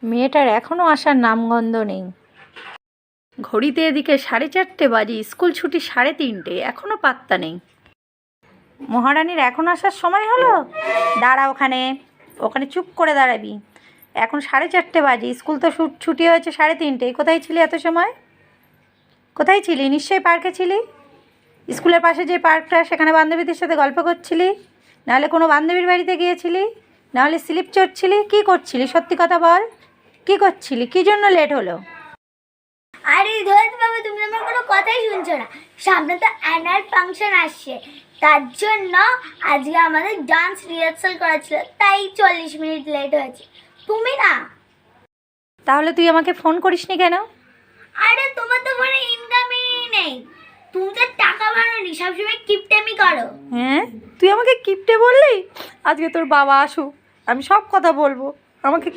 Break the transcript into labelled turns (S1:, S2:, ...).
S1: মেয়েটার এখনও আসার নামগন্ধ নেই। ঘড়িতে এদিকে 4:30 বাজে, স্কুল ছুটি 3:30, এখনও পাত্তা নেই। মহারানীর এখন আসার সময় হলো? দাঁড়া, ওখানে ওখানে চুপ করে দাঁড়াবি। এখন 4:30 বাজে, স্কুল তো ছুটি হয়েছে 3:30। কোথায় ছিলি এত সময়? কোথায় ছিলি? নিশ্চয়ই পার্কে ছিলি। স্কুলের পাশে যে পার্কটা, সেখানে বান্ধবীদের সাথে গল্প করছিলি, নাহলে কোনো বান্ধবীর বাড়িতে গিয়েছিলি, নাহলে স্লিপ চড়ছিলি। কী করছিলি সত্যি কথা বল, কী করছিলি? কী জন্য লেট হলো?
S2: আরে ধরে বাবা, তুমি আমার কোনো কথাই শুনছো না। সামনে তো অ্যানুয়াল ফাংশন আসছে, তার জন্য আজকে আমাদের ডান্স রিহার্সাল করা ছিল, তাই 40 মিনিট লেট হয়েছে। তুমি না,
S1: তাহলে তুই আমাকে ফোন করিসনি কেন?
S2: আরে তোমার তো ফোনে ইনকামই নেই, তুমি তো টাকা ভাড়ানি, সবসময় কিপটেমি করো।
S1: হ্যাঁ, তুই আমাকে কিপটে বললি? আজকে তোর বাবা আসুক, আমি সব কথা বলবো। আমাকে